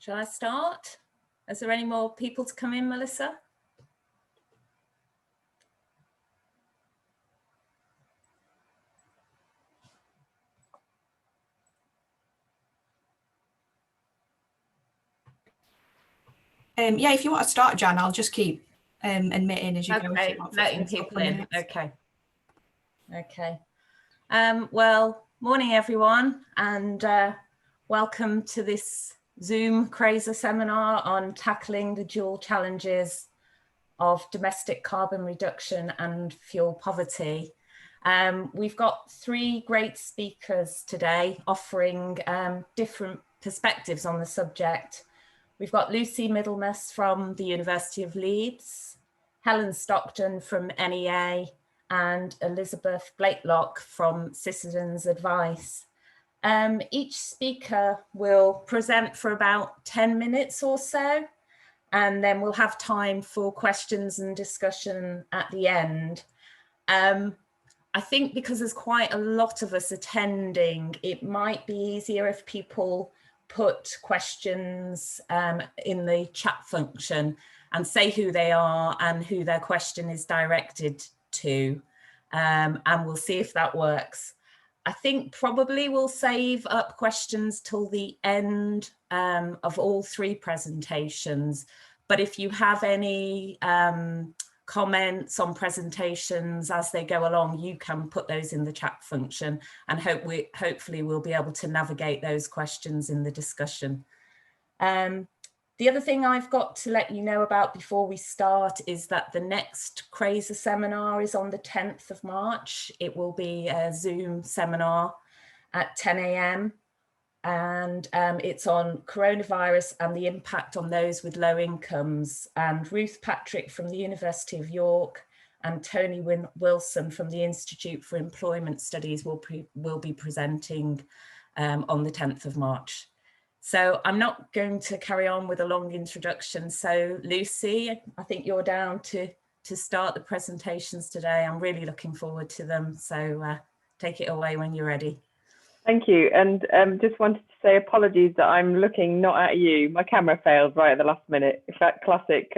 Shall I start? Is there any more people to come in, Melissa? Yeah, if you want to start, Jan, I'll just keep admitting as you go. Okay, letting people in. Okay. Well, morning everyone, and welcome to this Zoom CRESR seminar on tackling the dual challenges of domestic carbon reduction and fuel poverty. We've got three great speakers today offering different perspectives on the subject. We've got Lucie Middlemiss from the University of Leeds, Helen Stockton from NEA, and Elizabeth Blakelock from Citizens Advice. Each speaker will present for about 10 minutes or so, and then we'll have time for questions and discussion at the end. I think because there's quite a lot of us attending, it might be easier if people put questions in the chat function and say who they are and who their question is directed to, and we'll see if that works. I think probably we'll save up questions till the end of all three presentations, but if you have any comments on presentations as they go along, you can put those in the chat function, and hopefully we'll be able to navigate those questions in the discussion. The other thing I've got to let you know about before we start is that the next CRESR seminar is on the 10th of March. It will be a Zoom seminar at 10 AM, and it's on coronavirus and the impact on those with low incomes. And Ruth Patrick from the University of York and Tony Wilson from the Institute for Employment Studies will be presenting on the 10th of March. So I'm not going to carry on with a long introduction. So Lucie, I think you're down to start the presentations today. I'm really looking forward to them. So take it away when you're ready. Thank you. And just wanted to say apologies that I'm looking not at you. My camera failed right at the last minute. In fact, classic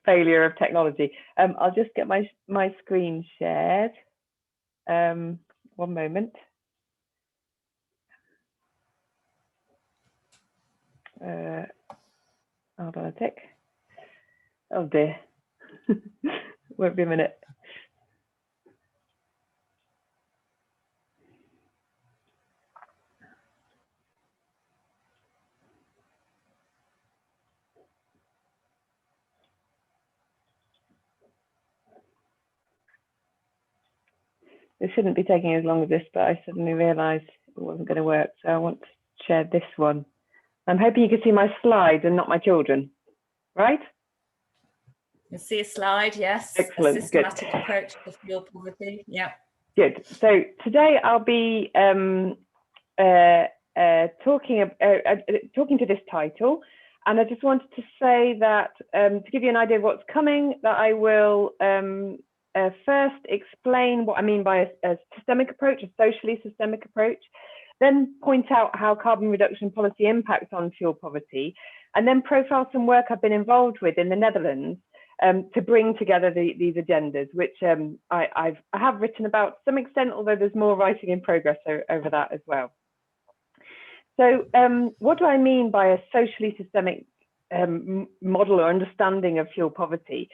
failure of technology. I'll just get my screen shared. One moment. Hold on a tick. Oh dear. Won't be a minute. It shouldn't be taking as long as this, but I suddenly realized it wasn't going to work. So I want to share this one. I'm hoping you can see my slides and not my children, right? You see a slide, yes. Excellent. A systematic approach to fuel poverty. Yeah. Good. So today I'll be talking to this title, and I just wanted to say that to give you an idea of what's coming, that I will first explain what I mean by a systemic approach, a socially systemic approach, then point out how carbon reduction policy impacts on fuel poverty, and then profile some work I've been involved with in the Netherlands to bring together these agendas, which I have written about to some extent, although there's more writing in progress over that as well. So what do I mean by a socially systemic model or understanding of fuel poverty?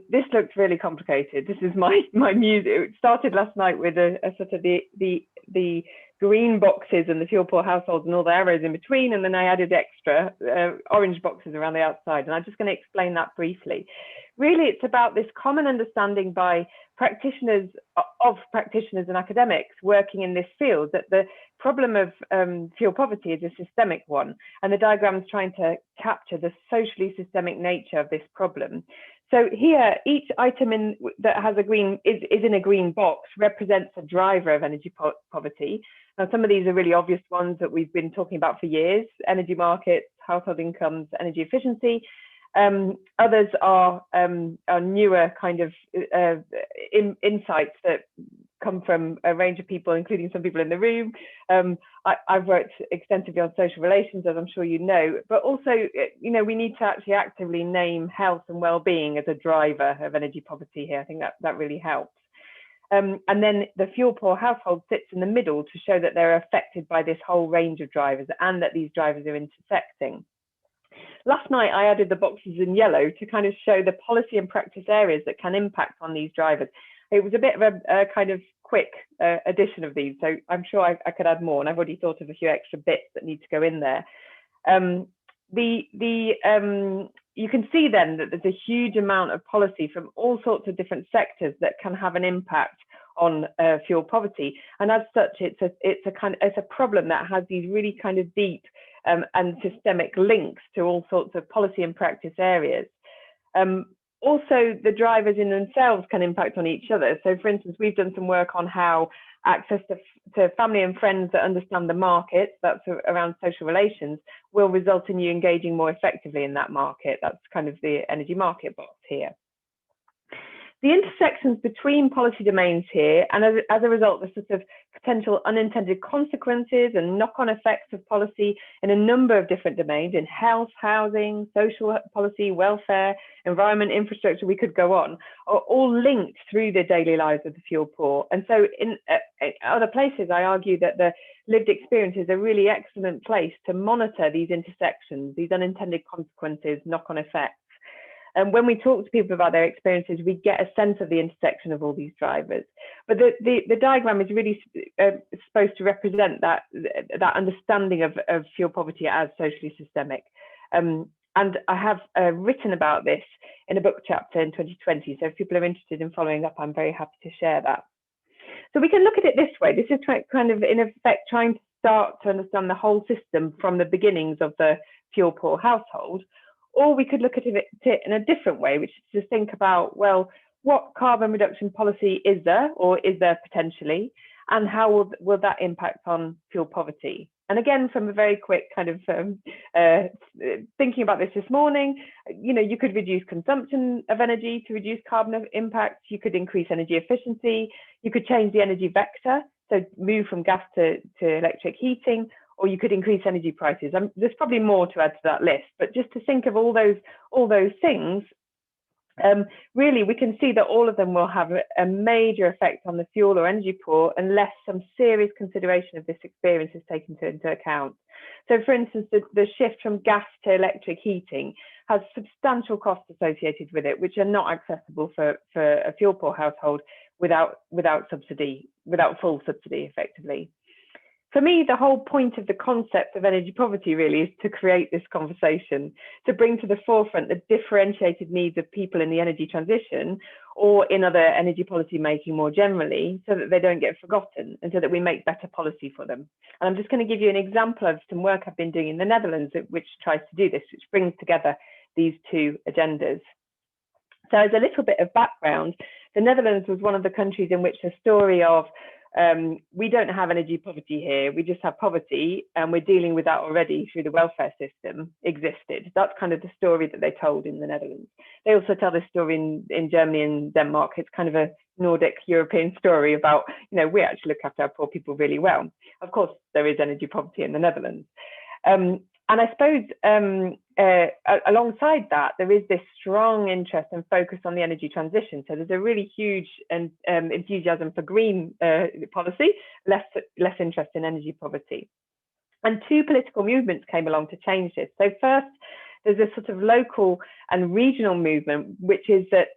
This looks really complicated. This is my music. It started last night with a sort of the green boxes and the fuel poor households and all the arrows in between, and then I added extra orange boxes around the outside, and I'm just going to explain that briefly. Really, it's about this common understanding by practitioners and academics working in this field that the problem of fuel poverty is a systemic one, and the diagram's trying to capture the socially systemic nature of this problem. So here, each item that has a green is in a green box represents a driver of energy poverty. Now, some of these are really obvious ones that we've been talking about for years: energy markets, household incomes, energy efficiency. Others are newer kind of insights that come from a range of people, including some people in the room. I've worked extensively on social relations, as I'm sure you know, but also, you know, we need to actually actively name health and well-being as a driver of energy poverty here. I think that really helps. And then the fuel poor household sits in the middle to show that they're affected by this whole range of drivers and that these drivers are intersecting. Last night, I added the boxes in yellow to kind of show the policy and practice areas that can impact on these drivers. It was a bit of a kind of quick addition of these, so I'm sure I could add more, and I've already thought of a few extra bits that need to go in there. You can see then that there's a huge amount of policy from all sorts of different sectors that can have an impact on fuel poverty, and as such, it's a problem that has these really kind of deep and systemic links to all sorts of policy and practice areas. Also, the drivers in themselves can impact on each other. So, for instance, we've done some work on how access to family and friends that understand the market, that's around social relations, will result in you engaging more effectively in that market. That's kind of the energy market box here. The intersections between policy domains here, and as a result, the sort of potential unintended consequences and knock-on effects of policy in a number of different domains, in health, housing, social policy, welfare, environment, infrastructure, we could go on, are all linked through the daily lives of the fuel poor. And so in other places, I argue that the lived experience is a really excellent place to monitor these intersections, these unintended consequences, knock-on effects. And when we talk to people about their experiences, we get a sense of the intersection of all these drivers. But the diagram is really supposed to represent that understanding of fuel poverty as socially systemic. And I have written about this in a book chapter in 2020. So if people are interested in following up, I'm very happy to share that. So we can look at it this way. This is kind of, in effect, trying to start to understand the whole system from the beginnings of the fuel poor household. Or we could look at it in a different way, which is to think about, well, what carbon reduction policy is there, or is there potentially, and how will that impact on fuel poverty? And again, from a very quick kind of thinking about this morning, you know, you could reduce consumption of energy to reduce carbon impact. You could increase energy efficiency. You could change the energy vector, so move from gas to electric heating, or you could increase energy prices. There's probably more to add to that list, but just to think of all those things, really we can see that all of them will have a major effect on the fuel or energy poor unless some serious consideration of this experience is taken into account. So for instance, the shift from gas to electric heating has substantial costs associated with it, which are not accessible for a fuel poor household without full subsidy effectively. For me, the whole point of the concept of energy poverty really is to create this conversation, to bring to the forefront the differentiated needs of people in the energy transition or in other energy policy making more generally, so that they don't get forgotten and so that we make better policy for them. And I'm just going to give you an example of some work I've been doing in the Netherlands, which tries to do this, which brings together these two agendas. So as a little bit of background, the Netherlands was one of the countries in which the story of we don't have energy poverty here, we just have poverty, and we're dealing with that already through the welfare system existed. That's kind of the story that they told in the Netherlands. They also tell this story in Germany and Denmark. It's kind of a Nordic European story about, you know, we actually look after our poor people really well. Of course, there is energy poverty in the Netherlands. And I suppose alongside that, there is this strong interest and focus on the energy transition. So there's a really huge enthusiasm for green policy, less interest in energy poverty. And two political movements came along to change this. So first, there's a sort of local and regional movement, which is that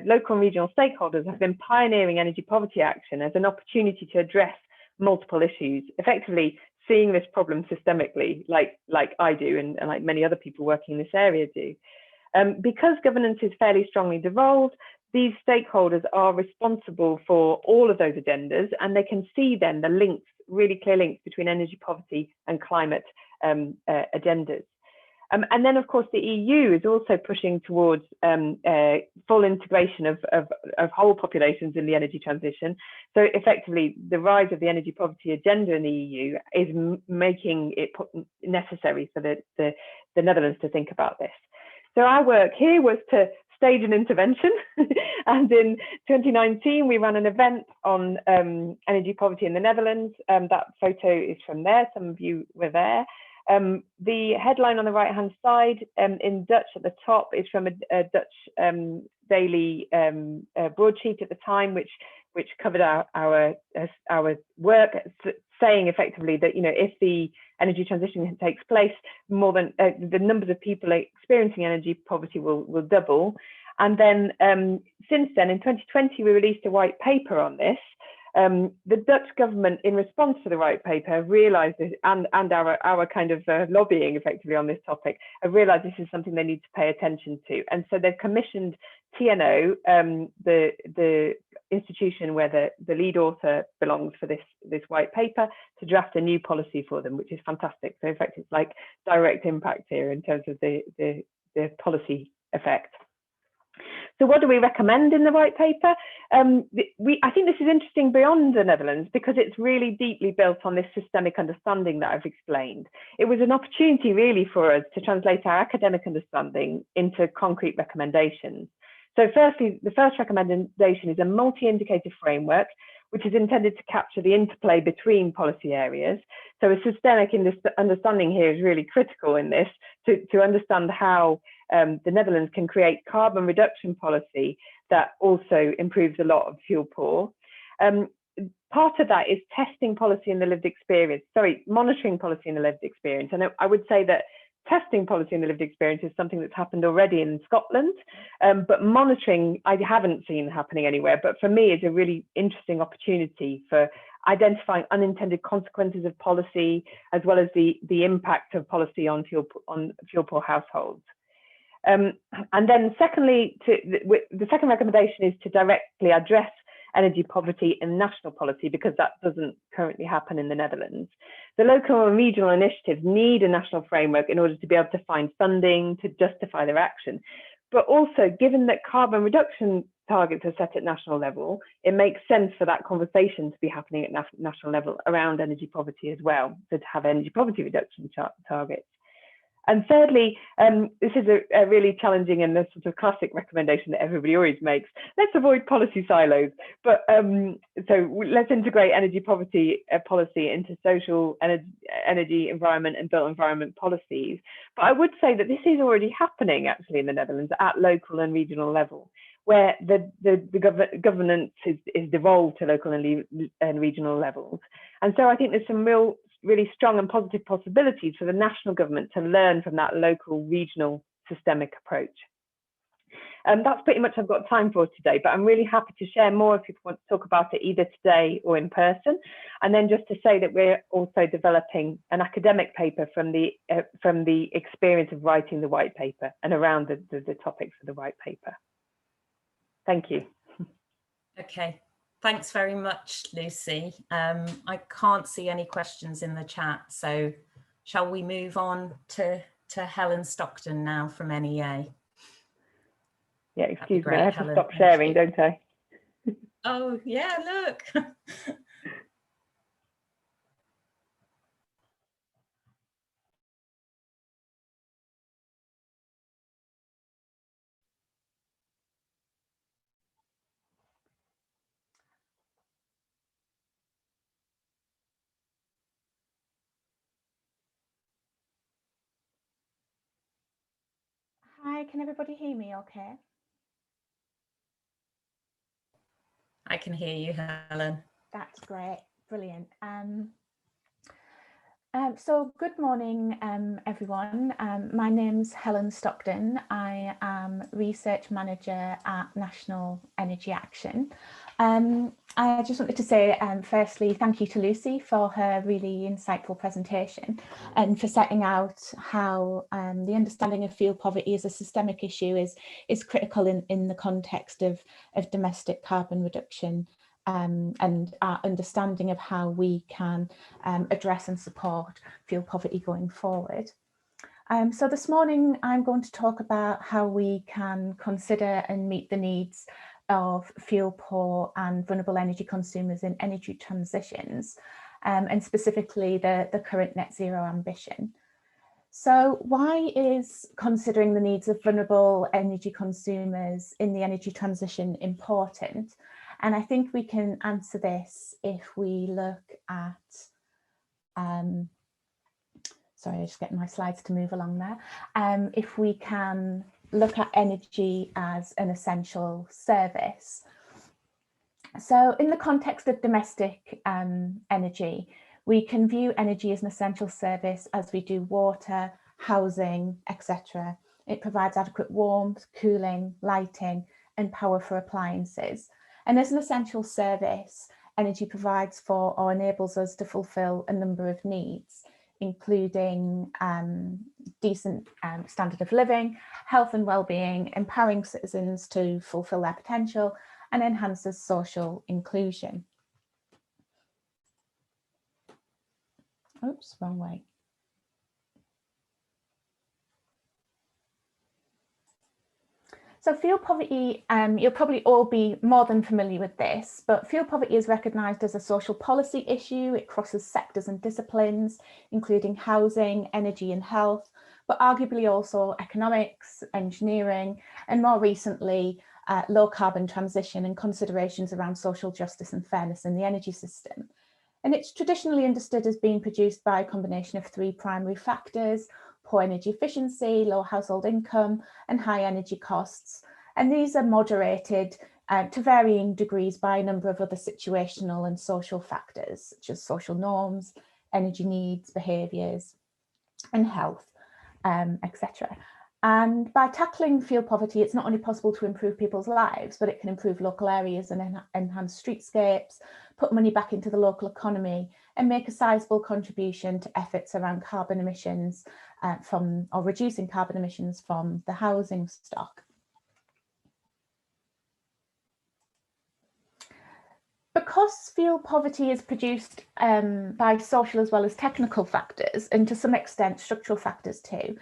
local and regional stakeholders have been pioneering energy poverty action as an opportunity to address multiple issues, effectively seeing this problem systemically, like I do and like many other people working in this area do. Because governance is fairly strongly devolved, these stakeholders are responsible for all of those agendas, and they can see then the links, really clear links between energy poverty and climate agendas. And then, of course, the EU is also pushing towards full integration of whole populations in the energy transition. So effectively, the rise of the energy poverty agenda in the EU is making it necessary for the Netherlands to think about this. So our work here was to stage an intervention. And in 2019, we ran an event on energy poverty in the Netherlands. That photo is from there. Some of you were there. The headline on the right-hand side in Dutch at the top is from a Dutch daily broadsheet at the time, which covered our work, saying effectively that, you know, if the energy transition takes place, more than the numbers of people experiencing energy poverty will double. And then since then, in 2020, we released a white paper on this. The Dutch government, in response to the white paper, have realised this, and our kind of lobbying effectively on this topic, have realised this is something they need to pay attention to. And so they've commissioned TNO, the institution where the lead author belongs for this white paper, to draft a new policy for them, which is fantastic. So in fact, it's like direct impact here in terms of the policy effect. So what do we recommend in the white paper? I think this is interesting beyond the Netherlands because it's really deeply built on this systemic understanding that I've explained. It was an opportunity really for us to translate our academic understanding into concrete recommendations. So firstly, the first recommendation is a multi-indicator framework, which is intended to capture the interplay between policy areas. So a systemic understanding here is really critical in this to understand how the Netherlands can create carbon reduction policy that also improves a lot of fuel poor. Part of that is testing policy in the lived experience, monitoring policy in the lived experience. And I would say that testing policy in the lived experience is something that's happened already in Scotland, but monitoring I haven't seen happening anywhere, but for me it's a really interesting opportunity for identifying unintended consequences of policy, as well as the impact of policy on fuel poor households. And then secondly, the second recommendation is to directly address energy poverty in national policy, because that doesn't currently happen in the Netherlands. The local and regional initiatives need a national framework in order to be able to find funding to justify their action. But also, given that carbon reduction targets are set at national level, it makes sense for that conversation to be happening at national level around energy poverty as well, so to have energy poverty reduction targets. And thirdly, this is a really challenging and a sort of classic recommendation that everybody always makes. Let's avoid policy silos. But so let's integrate energy poverty policy into social, energy, environment and built environment policies. But I would say that this is already happening actually in the Netherlands at local and regional level, where the governance is devolved to local and regional levels. And so I think there's some really strong and positive possibilities for the national government to learn from that local, regional, systemic approach. That's pretty much I've got time for today, but I'm really happy to share more if people want to talk about it either today or in person. And then just to say that we're also developing an academic paper from the experience of writing the white paper and around the topics of the white paper. Thank you. Okay. Thanks very much, Lucy. I can't see any questions in the chat, so shall we move on to Helen Stockton now from NEA? Yeah, excuse me, I have to stop sharing, don't I? Oh, yeah, look. Hi, can everybody hear me okay? I can hear you, Helen. That's great, brilliant. So good morning, everyone. My name's Helen Stockton. I am Research Manager at National Energy Action. I just wanted to say, firstly, thank you to Lucy for her really insightful presentation and for setting out how the understanding of fuel poverty as a systemic issue is critical in the context of domestic carbon reduction. And our understanding of how we can address and support fuel poverty going forward. So this morning I'm going to talk about how we can consider and meet the needs of fuel poor and vulnerable energy consumers in energy transitions, and specifically the current net zero ambition. So why is considering the needs of vulnerable energy consumers in the energy transition important? And I think we can answer this if we look at, sorry, I'm just getting my slides to move along there. If we can look at energy as an essential service. So in the context of domestic energy, we can view energy as an essential service as we do water, housing, etc. It provides adequate warmth, cooling, lighting, and power for appliances. And as an essential service, energy provides for or enables us to fulfill a number of needs, including decent standard of living, health and well-being, empowering citizens to fulfill their potential, and enhances social inclusion. Oops, wrong way. So fuel poverty, you'll probably all be more than familiar with this, but fuel poverty is recognised as a social policy issue. It crosses sectors and disciplines, including housing, energy and health, but arguably also economics, engineering, and more recently, low carbon transition and considerations around social justice and fairness in the energy system. And it's traditionally understood as being produced by a combination of three primary factors: poor energy efficiency, low household income, and high energy costs. And these are moderated to varying degrees by a number of other situational and social factors, such as social norms, energy needs, behaviours, and health, etc. And by tackling fuel poverty, it's not only possible to improve people's lives, but it can improve local areas and enhance streetscapes, put money back into the local economy, and make a sizable contribution to efforts around carbon emissions or reducing carbon emissions from the housing stock. Because fuel poverty is produced by social as well as technical factors, and to some extent structural factors too,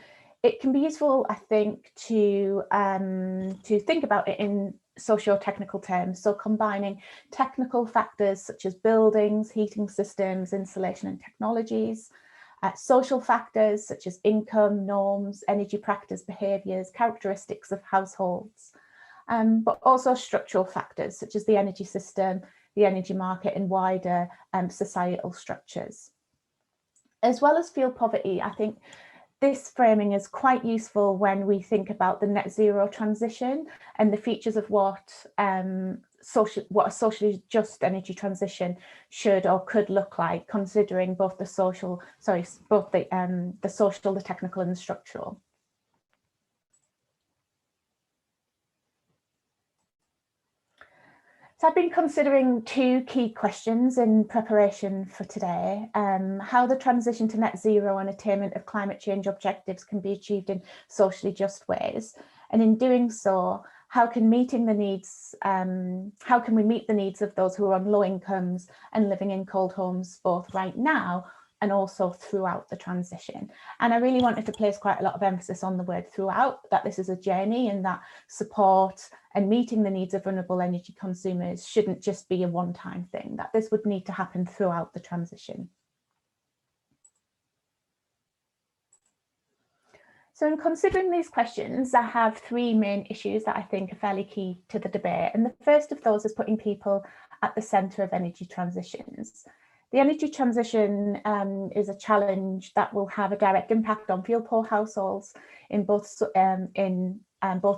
it can be useful, I think, to think about it in socio-technical terms. So combining technical factors such as buildings, heating systems, insulation and technologies, social factors such as income, norms, energy practice, behaviours, characteristics of households, but also structural factors such as the energy system, the energy market and wider societal structures. As well as fuel poverty, I think this framing is quite useful when we think about the net zero transition and the features of what a socially just energy transition should or could look like, considering both the social, the social, the technical and the structural. So I've been considering two key questions in preparation for today: how the transition to net zero and attainment of climate change objectives can be achieved in socially just ways, and in doing so, how can we meet the needs of those who are on low incomes and living in cold homes, both right now and also throughout the transition. And I really wanted to place quite a lot of emphasis on the word throughout, that this is a journey and that support and meeting the needs of vulnerable energy consumers shouldn't just be a one-time thing, that this would need to happen throughout the transition. So in considering these questions, I have three main issues that I think are fairly key to the debate. And the first of those is putting people at the centre of energy transitions. The energy transition is a challenge that will have a direct impact on fuel poor households in both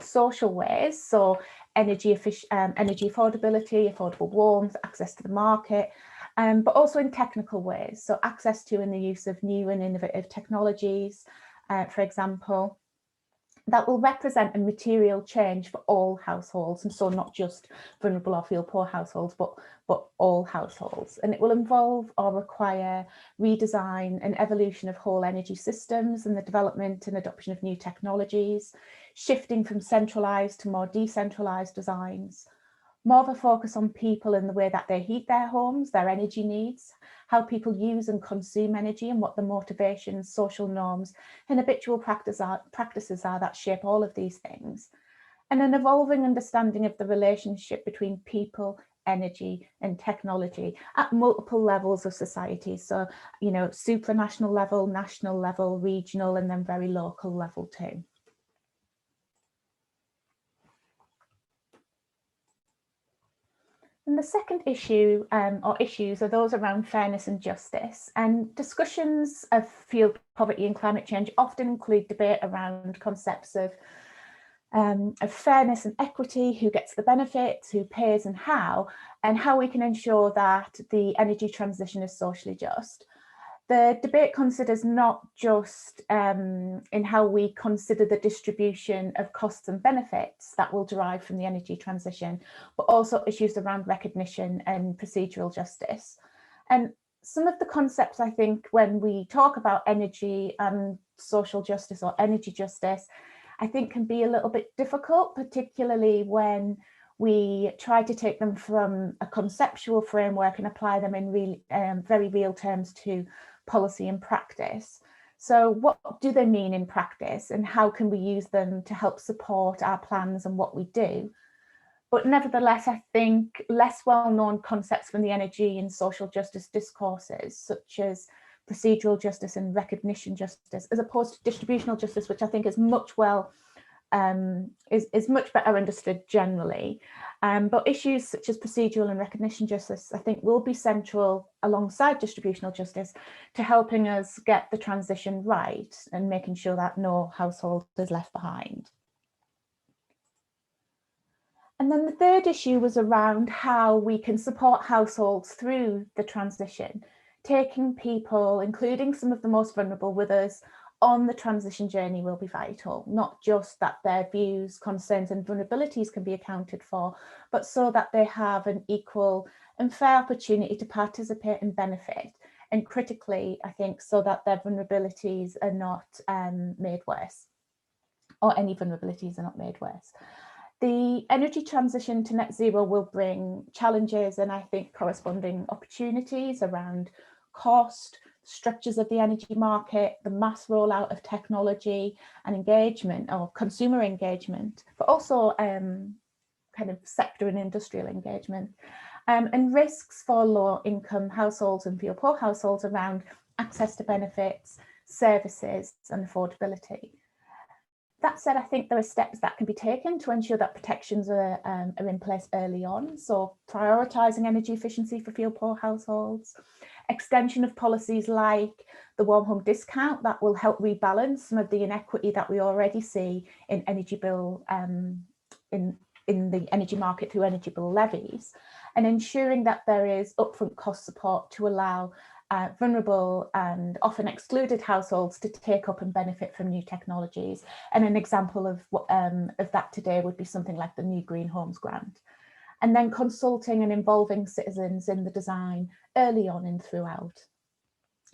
social ways, so energy affordability, affordable warmth, access to the market, but also in technical ways, so access to and the use of new and innovative technologies, for example, that will represent a material change for all households, and so not just vulnerable or fuel poor households, but all households. And it will involve or require redesign and evolution of whole energy systems and the development and adoption of new technologies, shifting from centralised to more decentralised designs, more of a focus on people in the way that they heat their homes, their energy needs, how people use and consume energy and what the motivations, social norms and habitual practices are that shape all of these things. And an evolving understanding of the relationship between people, energy and technology at multiple levels of society. So, you know, supranational level, national level, regional, and then very local level too. And the second issue or issues are those around fairness and justice. And discussions of field poverty and climate change often include debate around concepts of fairness and equity, who gets the benefits, who pays and how we can ensure that the energy transition is socially just. The debate considers not just in how we consider the distribution of costs and benefits that will derive from the energy transition, but also issues around recognition and procedural justice. And some of the concepts, I think, when we talk about energy and social justice or energy justice, I think can be a little bit difficult, particularly when we try to take them from a conceptual framework and apply them in very real terms to policy and practice. So what do they mean in practice, and how can we use them to help support our plans and what we do? But nevertheless, I think less well-known concepts from the energy and social justice discourses, such as procedural justice and recognition justice, as opposed to distributional justice, which I think is much better understood generally. But issues such as procedural and recognition justice, I think, will be central alongside distributional justice to helping us get the transition right and making sure that no household is left behind. And then the third issue was around how we can support households through the transition, taking people, including some of the most vulnerable, with us on the transition journey will be vital, not just that their views, concerns and vulnerabilities can be accounted for, but so that they have an equal and fair opportunity to participate and benefit. And critically, I think, so that their vulnerabilities are not made worse, or any vulnerabilities are not made worse. The energy transition to net zero will bring challenges and I think corresponding opportunities around cost, structures of the energy market, the mass rollout of technology and engagement, or consumer engagement, but also kind of sector and industrial engagement, and risks for low income households and feel poor households around access to benefits, services and affordability. That said, I think there are steps that can be taken to ensure that protections are in place early on. So prioritising energy efficiency for feel poor households, extension of policies like the warm home discount that will help rebalance some of the inequity that we already see in energy bill in the energy market through energy bill levies, and ensuring that there is upfront cost support to allow vulnerable and often excluded households to take up and benefit from new technologies. And an example of that today would be something like the New Green Homes Grant. And then consulting and involving citizens in the design early on and throughout.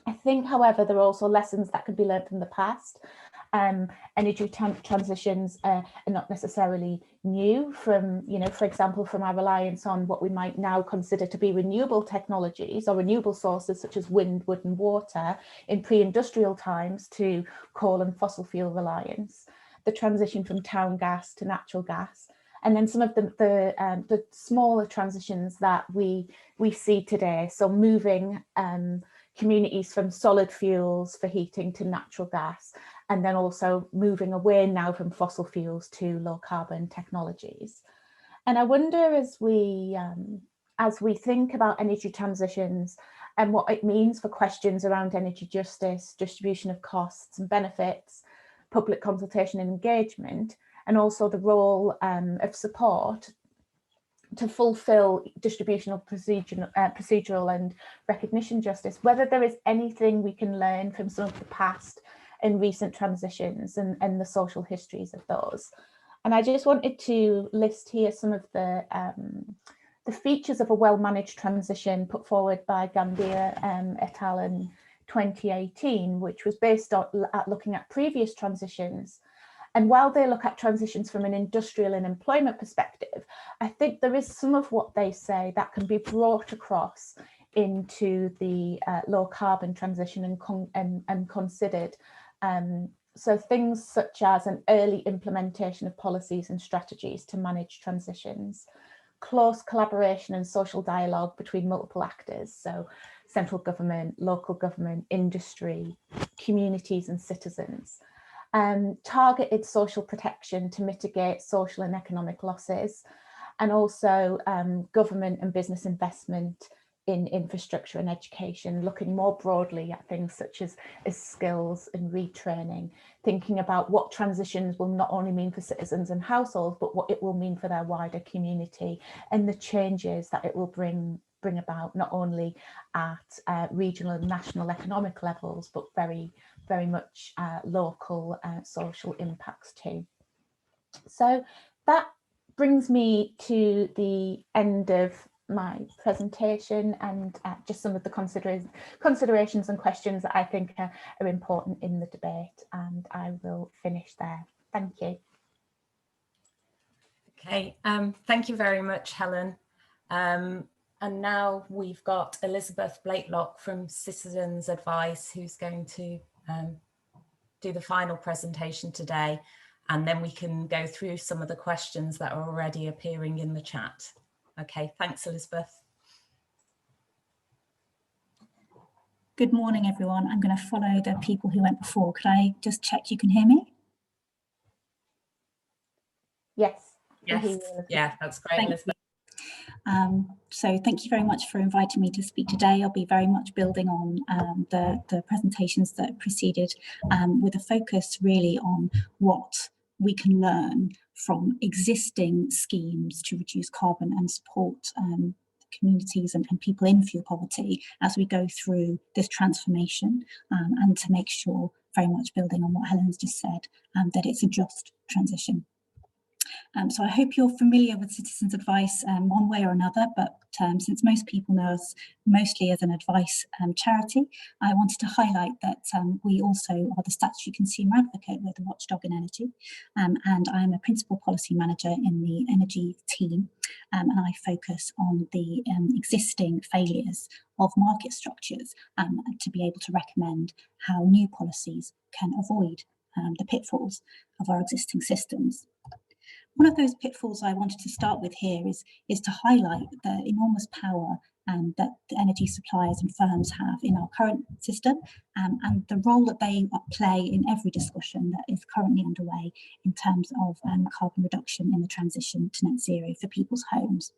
I think, however, there are also lessons that can be learned from the past. Energy transitions are not necessarily new from, for example, from our reliance on what we might now consider to be renewable technologies or renewable sources such as wind, wood and water in pre-industrial times to coal and fossil fuel reliance, the transition from town gas to natural gas, and then some of the smaller transitions that we see today. So moving communities from solid fuels for heating to natural gas, and then also moving away now from fossil fuels to low carbon technologies. And I wonder, as we think about energy transitions and what it means for questions around energy justice, distribution of costs and benefits, public consultation and engagement, and also the role of support to fulfill distributional procedural and recognition justice, whether there is anything we can learn from some of the past and recent transitions and the social histories of those. And I just wanted to list here some of the features of a well-managed transition put forward by Gambia et al. In 2018, which was based on looking at previous transitions. And while they look at transitions from an industrial and employment perspective, I think there is some of what they say that can be brought across into the low carbon transition and considered. So things such as an early implementation of policies and strategies to manage transitions, close collaboration and social dialogue between multiple actors, so central government, local government, industry, communities and citizens. Targeted social protection to mitigate social and economic losses, and also government and business investment in infrastructure and education, looking more broadly at things such as skills and retraining, thinking about what transitions will not only mean for citizens and households, but what it will mean for their wider community, and the changes that it will bring about, not only at regional and national economic levels, but very much local social impacts too. So that brings me to the end of my presentation, and just some of the considerations and questions that I think are important in the debate, and I will finish there. Thank you. Okay, thank you very much, Helen. And now we've got Elizabeth Blakelock from Citizens Advice, who's going to do the final presentation today, and then we can go through some of the questions that are already appearing in the chat. Okay, thanks, Elizabeth. Good morning, everyone. I'm going to follow the people who went before. Could I just check you can hear me? Yes. Yes, yeah, that's great, Elizabeth. So thank you very much for inviting me to speak today. I'll be very much building on the presentations that preceded, with a focus really on what we can learn from existing schemes to reduce carbon and support communities and people in fuel poverty as we go through this transformation, and to make sure, very much building on what Helen's just said, that it's a just transition. So I hope you're familiar with Citizens Advice one way or another, but since most people know us mostly as an advice charity, I wanted to highlight that we also are the statutory consumer advocate. We're the watchdog in energy, and I'm a principal policy manager in the energy team, and I focus on the existing failures of market structures to be able to recommend how new policies can avoid the pitfalls of our existing systems. One of those pitfalls I wanted to start with here is to highlight the enormous power that the energy suppliers and firms have in our current system, and the role that they play in every discussion that is currently underway in terms of carbon reduction in the transition to net zero for people's homes.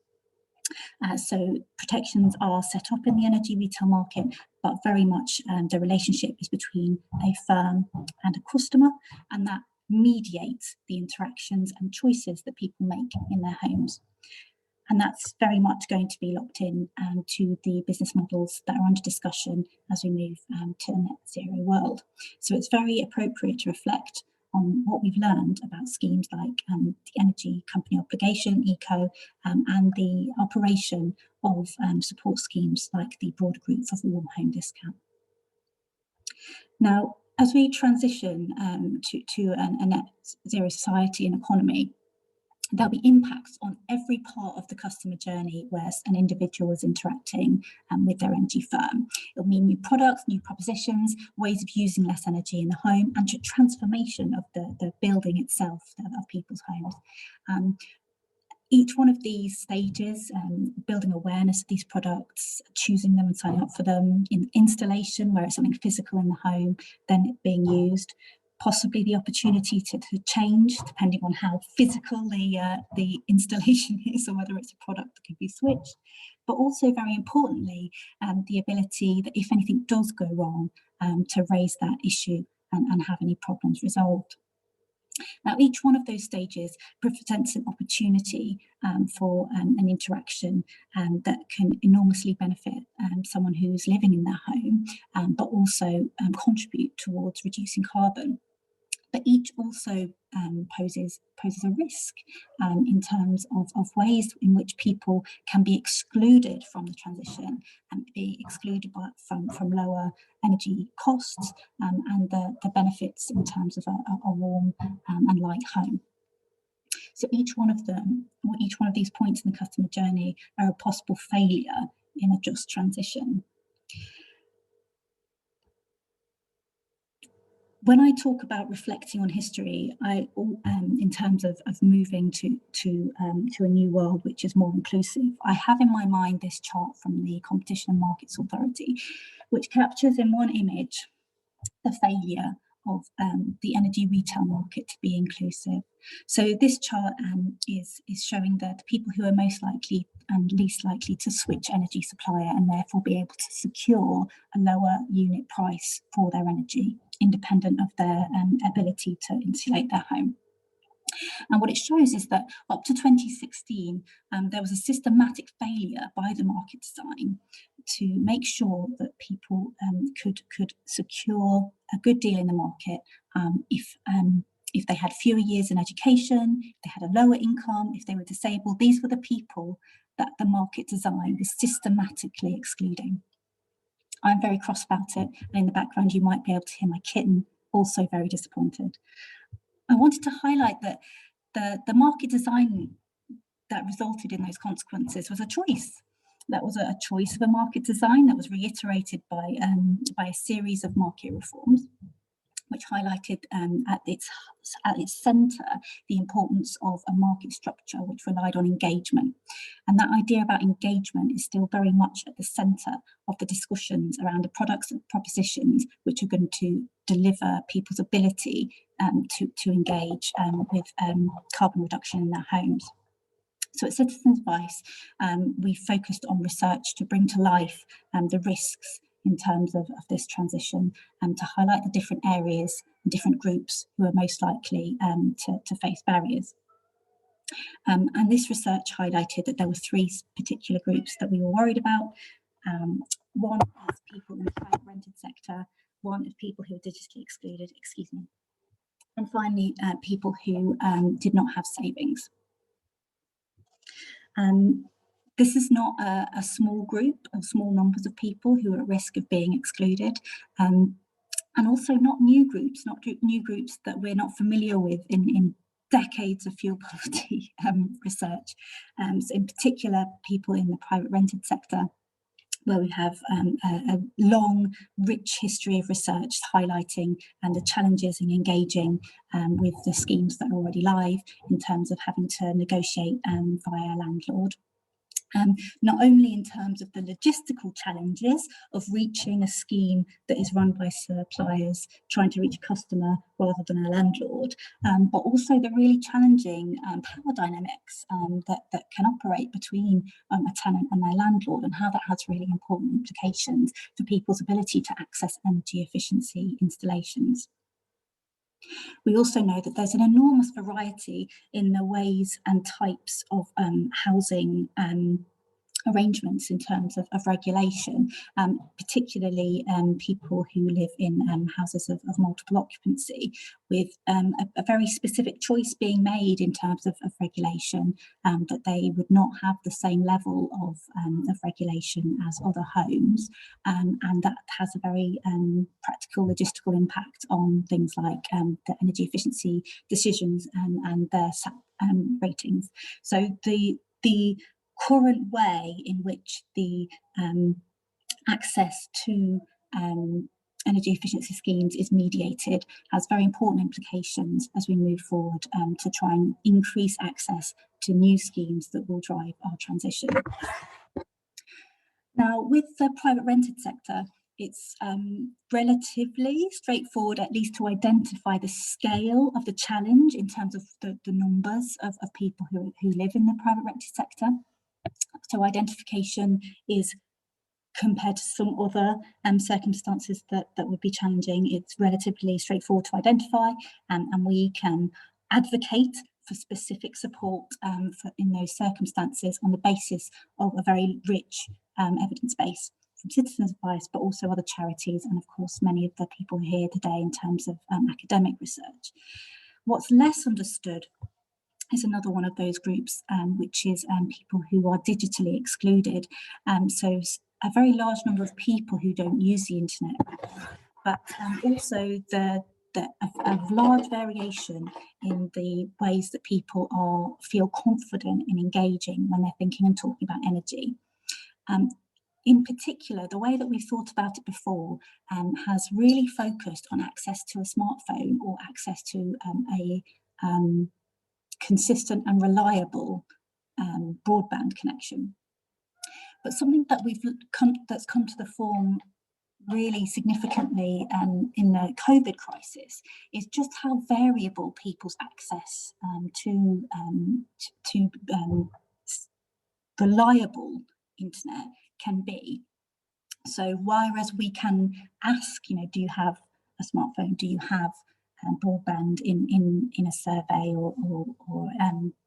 So protections are set up in the energy retail market, but very much the relationship is between a firm and a customer, and that mediates the interactions and choices that people make in their homes. And that's very much going to be locked in to the business models that are under discussion as we move to a net zero world. So it's very appropriate to reflect on what we've learned about schemes like the Energy Company Obligation, ECO, and the operation of support schemes like the broader group for warm home discount. Now, as we transition to a net zero society and economy, there'll be impacts on every part of the customer journey where an individual is interacting with their energy firm. It'll mean new products, new propositions, ways of using less energy in the home, and transformation of the building itself of people's homes. Each one of these stages, building awareness of these products, choosing them and signing up for them, in installation where it's something physical in the home, then it being used, possibly the opportunity to change depending on how physical the installation is, or whether it's a product that can be switched, but also very importantly, the ability that if anything does go wrong, to raise that issue and have any problems resolved. Now, each one of those stages presents an opportunity for an interaction that can enormously benefit someone who's living in their home, but also contribute towards reducing carbon. But each also poses a risk in terms of ways in which people can be excluded from the transition and be excluded from lower energy costs and the benefits in terms of a warm and light home. So each one of these points in the customer journey are a possible failure in a just transition. when I talk about reflecting on history, in terms of moving to a new world which is more inclusive, I have in my mind this chart from the Competition and Markets Authority, which captures in one image the failure of the energy retail market to be inclusive. So this chart is showing that the people who are most likely and least likely to switch energy supplier and therefore be able to secure a lower unit price for their energy, independent of their ability to insulate their home. And what it shows is that up to 2016, there was a systematic failure by the market design to make sure that people could secure a good deal in the market if they had fewer years in education, if they had a lower income, if they were disabled. These were the people that the market design was systematically excluding. I'm very cross about it, and in the background you might be able to hear my kitten, also very disappointed. I wanted to highlight that the market design that resulted in those consequences was a choice. That was a choice of a market design that was reiterated by a series of market reforms, which highlighted at its centre the importance of a market structure which relied on engagement. And that idea about engagement is still very much at the centre of the discussions around the products and propositions which are going to deliver people's ability to engage with carbon reduction in their homes. So at Citizens Advice, we focused on research to bring to life the risks in terms of this transition and to highlight the different areas and different groups who are most likely to face barriers. And this research highlighted that there were three particular groups that we were worried about. One is people in the private rented sector, one is people who are digitally excluded, and finally people who did not have savings. This is not a small group or small numbers of people who are at risk of being excluded, and also not new groups that we're not familiar with in decades of fuel poverty research. So in particular, people in the private rented sector, where we have a long, rich history of research highlighting the challenges in engaging with the schemes that are already live in terms of having to negotiate via a landlord. Not only in terms of the logistical challenges of reaching a scheme that is run by suppliers trying to reach a customer rather than a landlord, but also the really challenging power dynamics that can operate between a tenant and their landlord, and how that has really important implications for people's ability to access energy efficiency installations. We also know that there's an enormous variety in the ways and types of housing arrangements in terms of regulation, particularly people who live in houses of multiple occupancy, with a very specific choice being made in terms of regulation, that they would not have the same level of regulation as other homes, and that has a very practical logistical impact on things like the energy efficiency decisions and their SAP ratings. So the current way in which the access to energy efficiency schemes is mediated has very important implications as we move forward to try and increase access to new schemes that will drive our transition. Now, with the private rented sector, it's relatively straightforward, at least to identify the scale of the challenge in terms of the numbers of people who live in the private rented sector. So identification is, compared to some other circumstances that would be challenging, it's relatively straightforward to identify, and we can advocate for specific support in those circumstances on the basis of a very rich evidence base from Citizens Advice, but also other charities, and of course many of the people here today in terms of academic research. What's less understood is another one of those groups, which is people who are digitally excluded. So a very large number of people who don't use the internet, but also a large variation in the ways that people feel confident in engaging when they're thinking and talking about energy. in particular, the way that we've thought about it before has really focused on access to a smartphone or access to a consistent and reliable broadband connection. But something that that's come to the fore really significantly in the COVID crisis is just how variable people's access to reliable internet can be. So whereas we can ask, do you have a smartphone? Do you have broadband in a survey or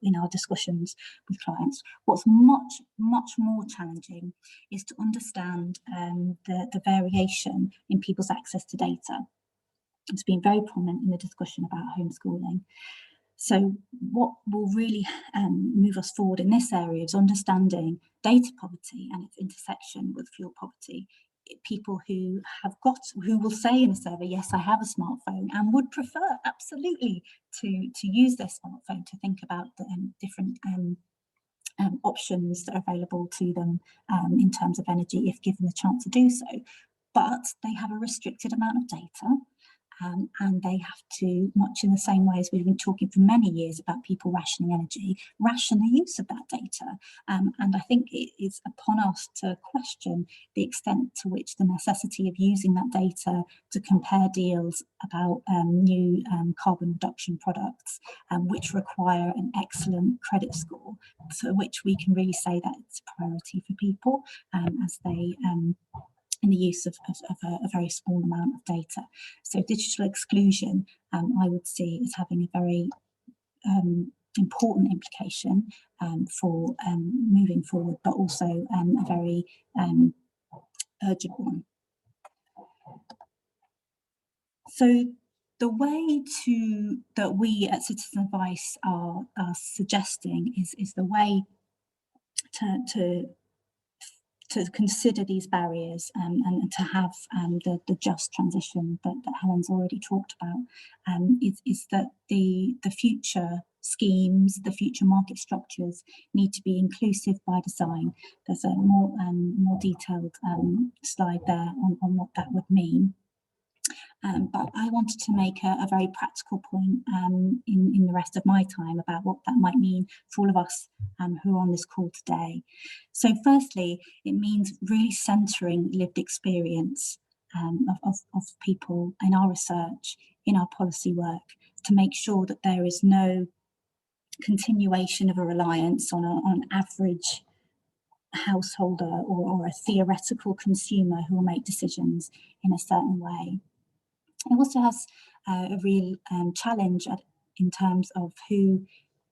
in our discussions with clients? What's much more challenging is to understand the variation in people's access to data. It's been very prominent in the discussion about homeschooling. So what will really move us forward in this area is understanding data poverty and its intersection with fuel poverty. People who will say in a survey, yes, I have a smartphone, and would prefer absolutely to use their smartphone to think about the different options that are available to them in terms of energy if given the chance to do so. But they have a restricted amount of data. And they have to, much in the same way as we've been talking for many years about people rationing energy, ration the use of that data. And I think it is upon us to question the extent to which the necessity of using that data to compare deals about new carbon reduction products, which require an excellent credit score, to which we can really say that it's a priority for people as they in the use of a very small amount of data. So digital exclusion, I would see as having a very important implication for moving forward, but also a very urgent one. So the way that we at Citizen Advice are suggesting is the way to consider these barriers and to have the just transition that Helen's already talked about, is that the future schemes, the future market structures need to be inclusive by design. There's a more detailed slide there on what that would mean. But I wanted to make a very practical point in the rest of my time about what that might mean for all of us who are on this call today. So firstly, it means really centering lived experience of people in our research, in our policy work, to make sure that there is no continuation of a reliance on an average householder or a theoretical consumer who will make decisions in a certain way. It also has a real challenge in terms of who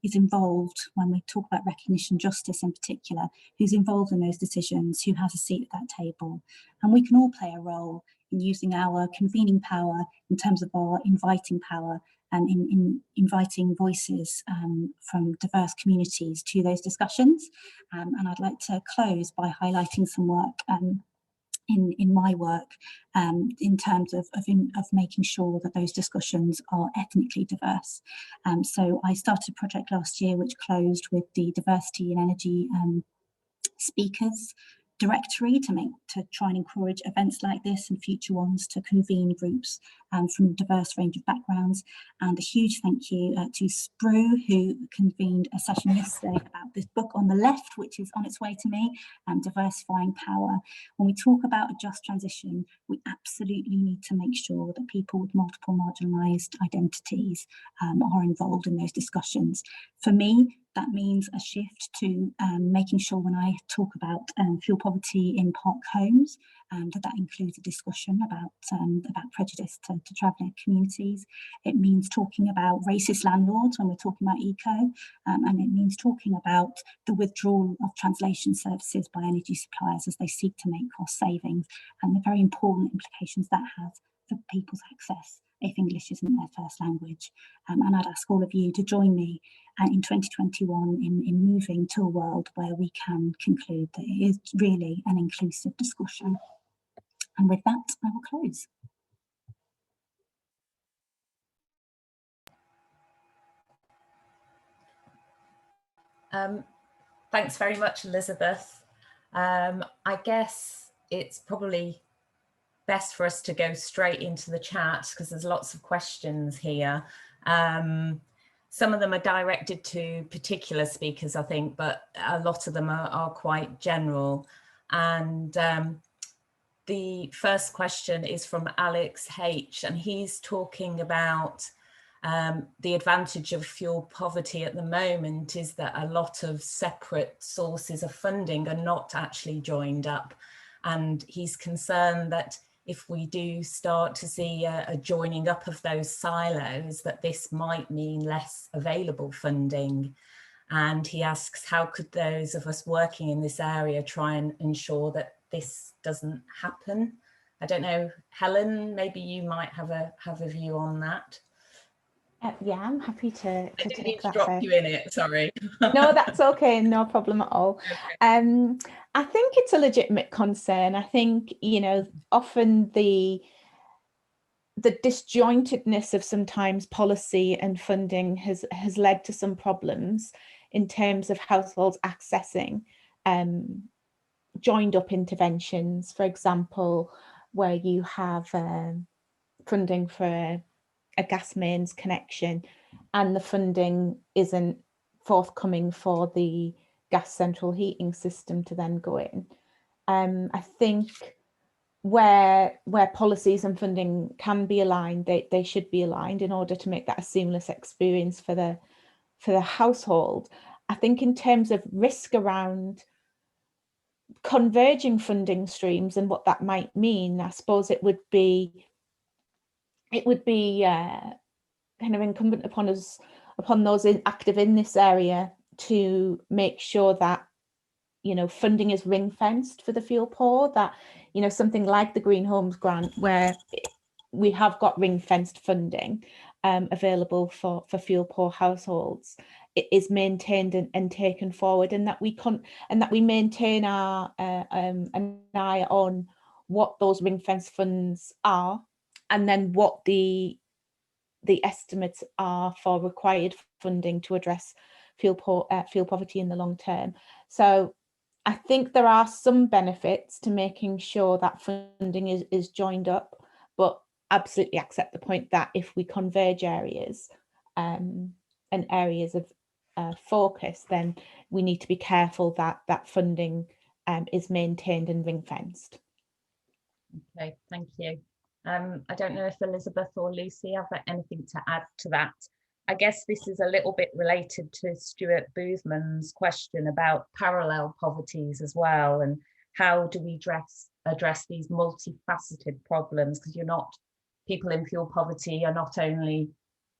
is involved when we talk about recognition justice in particular, who's involved in those decisions, who has a seat at that table. And we can all play a role in using our convening power in terms of our inviting power and in inviting voices from diverse communities to those discussions. And I'd like to close by highlighting some work in my work in terms of making sure that those discussions are ethnically diverse. So I started a project last year which closed with the diversity in energy speakers directory to try and encourage events like this and future ones to convene groups from a diverse range of backgrounds. And a huge thank you to Sprue, who convened a session yesterday about this book on the left, which is on its way to me, Diversifying Power. When we talk about a just transition, we absolutely need to make sure that people with multiple marginalised identities are involved in those discussions. For me, that means a shift to making sure when I talk about fuel poverty in park homes, that includes a discussion about prejudice to travelling communities. It means talking about racist landlords when we're talking about eco, and it means talking about the withdrawal of translation services by energy suppliers as they seek to make cost savings, and the very important implications that has for people's access if English isn't their first language. And I'd ask all of you to join me in 2021 in moving to a world where we can conclude that it is really an inclusive discussion. And with that, I will close. Thanks very much, Elizabeth. I guess it's probably best for us to go straight into the chat because there's lots of questions here. Some of them are directed to particular speakers, I think, but a lot of them are quite general. And the first question is from Alex H, and he's talking about the advantage of fuel poverty at the moment is that a lot of separate sources of funding are not actually joined up. And he's concerned that if we do start to see a joining up of those silos, that this might mean less available funding. And he asks, how could those of us working in this area try and ensure that this doesn't happen? I don't know, Helen, maybe you might have a view on that. Yeah, I'm happy to didn't take mean that. to drop you in it, sorry. No, that's okay, no problem at all. Okay. I think it's a legitimate concern. I think, you know, often the disjointedness of sometimes policy and funding has led to some problems in terms of households accessing joined up interventions, for example, where you have funding for a gas mains connection and the funding isn't forthcoming for the gas central heating system to then go in. I think where policies and funding can be aligned, they should be aligned in order to make that a seamless experience for the household. I think in terms of risk around converging funding streams and what that might mean, I suppose it would be kind of incumbent upon us, upon those active in this area, to make sure that, you know, funding is ring fenced for the fuel poor, that, you know, something like the Green Homes Grant, where we have got ring fenced funding available for fuel poor households, it is maintained and taken forward, and that we maintain our an eye on what those ring fence funds are, and then what the estimates are for required funding to address fuel poverty in the long term. So I think there are some benefits to making sure that funding is joined up, but absolutely accept the point that if we converge areas and areas of focus, then we need to be careful that that funding is maintained and ring fenced. Okay, thank you. I don't know if Elizabeth or Lucy have anything to add to that. I guess this is a little bit related to Stuart Boothman's question about parallel poverties as well, and how do we address these multifaceted problems, because people in fuel poverty are not only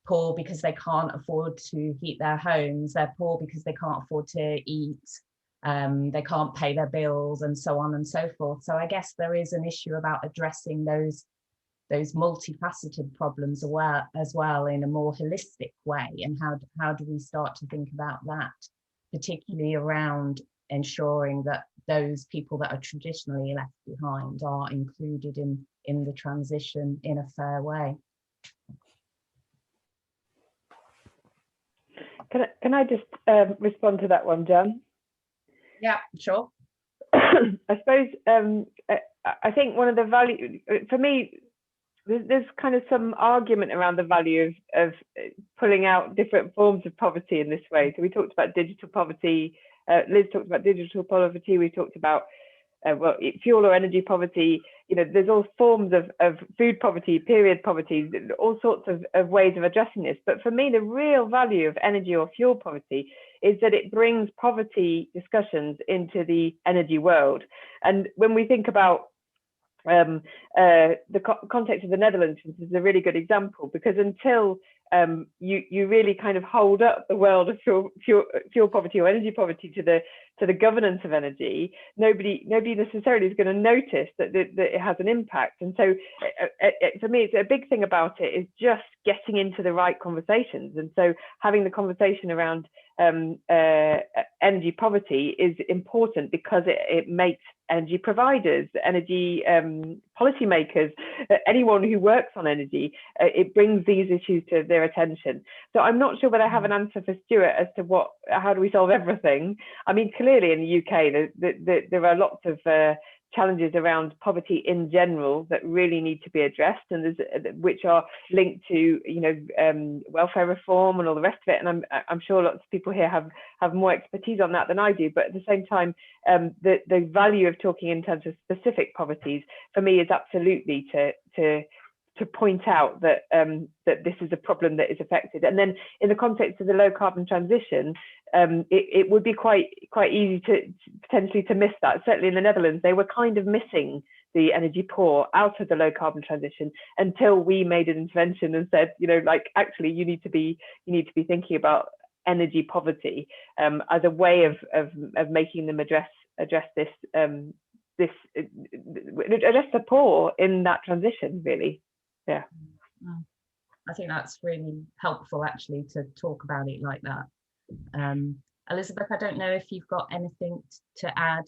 poor because they can't afford to heat their homes, they're poor because they can't afford to eat, they can't pay their bills, and so on and so forth. So I guess there is an issue about addressing those multifaceted problems as well in a more holistic way, and how do we start to think about that, particularly around ensuring that those people that are traditionally left behind are included in the transition in a fair way. Can I just respond to that one, Jan? Yeah, sure. I suppose I think one of the value for me, there's kind of some argument around the value of pulling out different forms of poverty in this way. So we talked about digital poverty. Liz talked about digital poverty. We talked about fuel or energy poverty. You know, there's all forms of food poverty, period poverty, all sorts of ways of addressing this. But for me, the real value of energy or fuel poverty is that it brings poverty discussions into the energy world. And when we think about the context of the Netherlands, this is a really good example, because until you really kind of hold up the world of fuel poverty or energy poverty to the governance of energy, nobody necessarily is going to notice that it has an impact. And so for me, it's a big thing about it is just getting into the right conversations. And so having the conversation around energy poverty is important because it makes energy providers, energy policymakers, anyone who works on energy, it brings these issues to their attention. So I'm not sure whether I have an answer for Stuart as to how do we solve everything. I mean, clearly in the UK, there are lots of challenges around poverty in general that really need to be addressed, and which are linked to welfare reform and all the rest of it. And I'm sure lots of people here have more expertise on that than I do. But at the same time, the value of talking in terms of specific poverties for me is absolutely to point out that that this is a problem that is affected. And then in the context of the low carbon transition, it would be quite easy to potentially to miss that. Certainly in the Netherlands, they were kind of missing the energy poor out of the low carbon transition until we made an intervention and said, actually you need to be thinking about energy poverty as a way of making them address this address the poor in that transition, really. Yeah. I think that's really helpful actually to talk about it like that. Elizabeth, I don't know if you've got anything to add,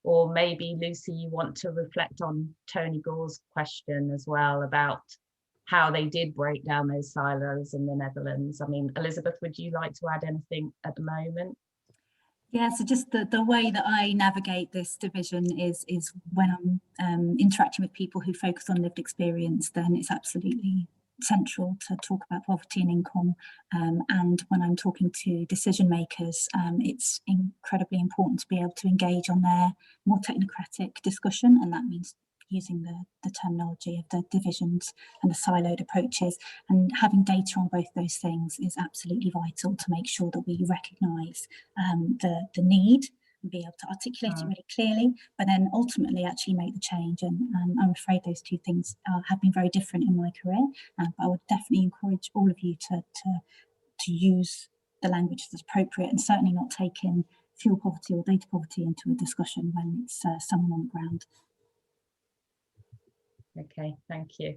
or maybe Lucie, you want to reflect on Tony Gore's question as well about how they did break down those silos in the Netherlands. I mean, Elizabeth, would you like to add anything at the moment? Yeah, so just the way that I navigate this division is when I'm interacting with people who focus on lived experience, then it's absolutely central to talk about poverty and income. And when I'm talking to decision makers, it's incredibly important to be able to engage on their more technocratic discussion, and that means using the terminology of the divisions and the siloed approaches, and having data on both those things is absolutely vital to make sure that we recognise the need and be able to articulate it really clearly, but then ultimately actually make the change. And I'm afraid those two things have been very different in my career, but I would definitely encourage all of you to use the language that's appropriate, and certainly not taking fuel poverty or data poverty into a discussion when it's someone on the ground. Okay, thank you.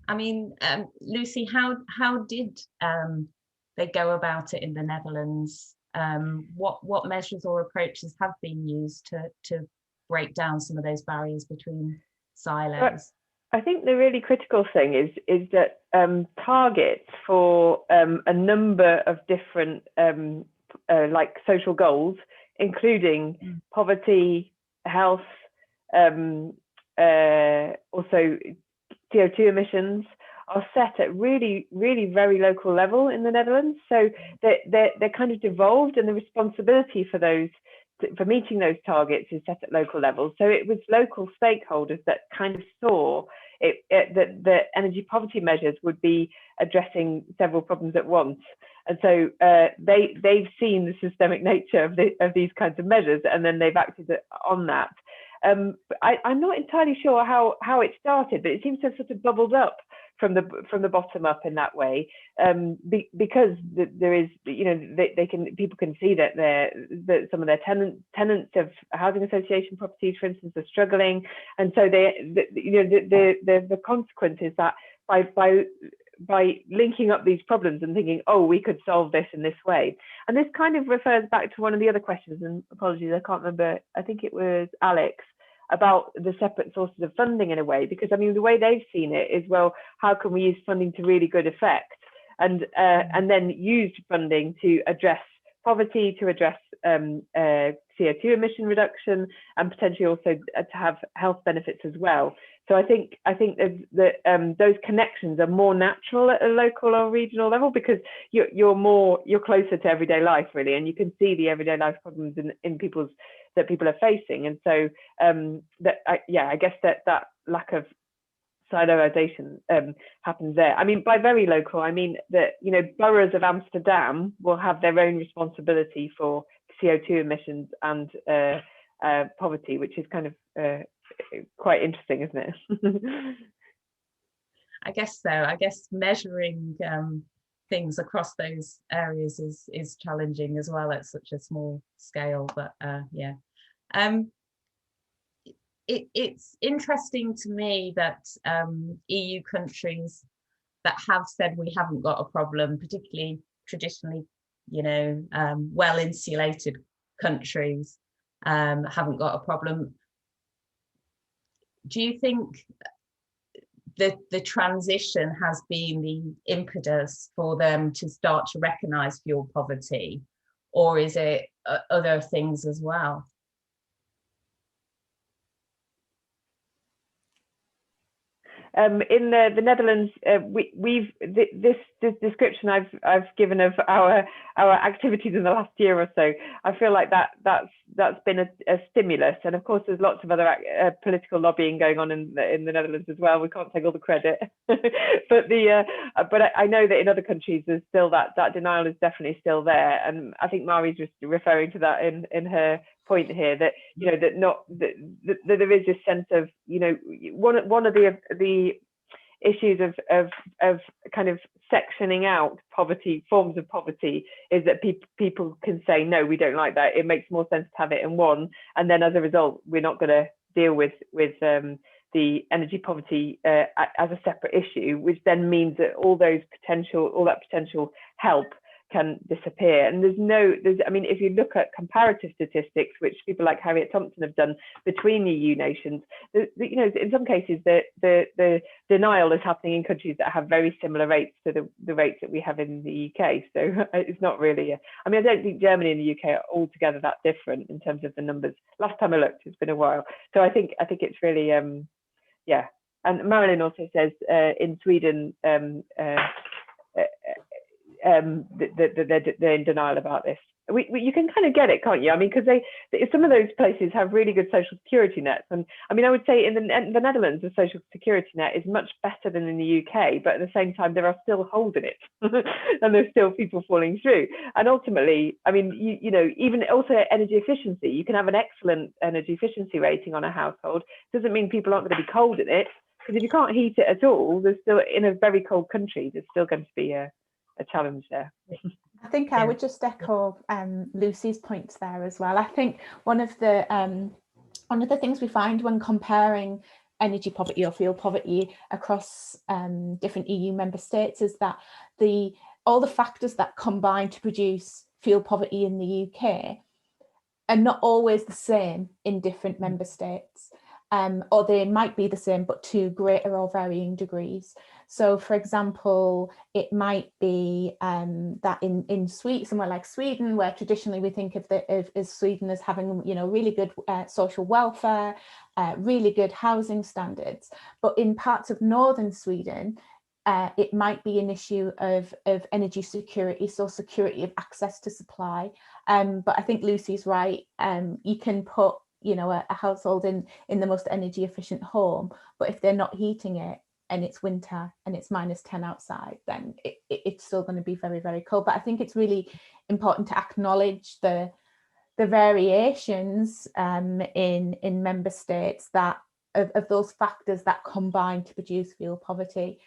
I mean, Lucie, how did they go about it in the Netherlands? What measures or approaches have been used to break down some of those barriers between silos? I think the really critical thing is that targets for a number of different like social goals, including poverty, health, also CO2 emissions, are set at really very local level in the Netherlands. So they're kind of devolved, and the responsibility for meeting those targets is set at local levels. So it was local stakeholders that kind of saw that the energy poverty measures would be addressing several problems at once. And so they've seen the systemic nature of these kinds of measures, and then they've acted on that. I'm not entirely sure how it started, but it seems to have sort of bubbled up from the bottom up in that way, because there is, people can see that some of their tenants of housing association properties, for instance, are struggling, and so the consequence is that by linking up these problems and thinking, oh, we could solve this in this way. And this kind of refers back to one of the other questions, and apologies, I can't remember, I think it was Alex, about the separate sources of funding in a way, because I mean, the way they've seen it is, well, how can we use funding to really good effect, and then use funding to address poverty, to address CO2 emission reduction, and potentially also to have health benefits as well. So I think that those connections are more natural at a local or regional level, because you're closer to everyday life, really, and you can see the everyday life problems that people are facing. And so I guess that lack of siloization happens there. I mean, by very local, I mean that boroughs of Amsterdam will have their own responsibility for CO2 emissions and poverty, which is kind of quite interesting, isn't it? I guess so. I guess measuring things across those areas is challenging as well at such a small scale. But yeah, it's interesting to me that EU countries that have said we haven't got a problem, particularly traditionally, well insulated countries, haven't got a problem. do you think the transition has been the impetus for them to start to recognise fuel poverty, or is it other things as well? In the Netherlands, this description I've given of our activities in the last year or so, I feel like that's been a stimulus, and of course there's lots of other political lobbying going on in the Netherlands as well. We can't take all the credit, but I know that in other countries there's still that denial is definitely still there, and I think Mari's just referring to that in her point here, that that there is this sense of, one of the issues of kind of sectioning out forms of poverty is that people can say, no, we don't like that, it makes more sense to have it in one, and then as a result we're not going to deal with the energy poverty as a separate issue, which then means that all that potential help can disappear. And I mean, if you look at comparative statistics, which people like Harriet Thompson have done between EU nations, in some cases the denial is happening in countries that have very similar rates to the rates that we have in the UK. So it's not really I mean, I don't think Germany and the UK are altogether that different in terms of the numbers. Last time I looked, it's been a while. So I think it's really yeah. And Marilyn also says in Sweden they're in denial about this. You can kind of get it, can't you? I mean, because some of those places have really good social security nets, and I mean, I would say in the Netherlands, the social security net is much better than in the UK, but at the same time, there are still holes in it, and there's still people falling through. And ultimately, I mean, even also energy efficiency, you can have an excellent energy efficiency rating on a household. Doesn't mean people aren't going to be cold in it, because if you can't heat it at all, there's still, in a very cold country, there's still going to be a challenge there. I think I would just echo Lucie's points there as well. I think one of the things we find when comparing energy poverty or fuel poverty across different EU member states is that all the factors that combine to produce fuel poverty in the UK are not always the same in different member states. Or they might be the same, but to greater or varying degrees. So, for example, it might be that in somewhere like Sweden, where traditionally we think of Sweden as having, really good social welfare, really good housing standards, but in parts of northern Sweden, it might be an issue of energy security, so security of access to supply. But I think Lucie's right. You can put a household in the most energy efficient home, but if they're not heating it and it's winter and it's -10 outside, then it's still going to be very, very cold. But I think it's really important to acknowledge the variations in member states that of those factors that combine to produce fuel poverty,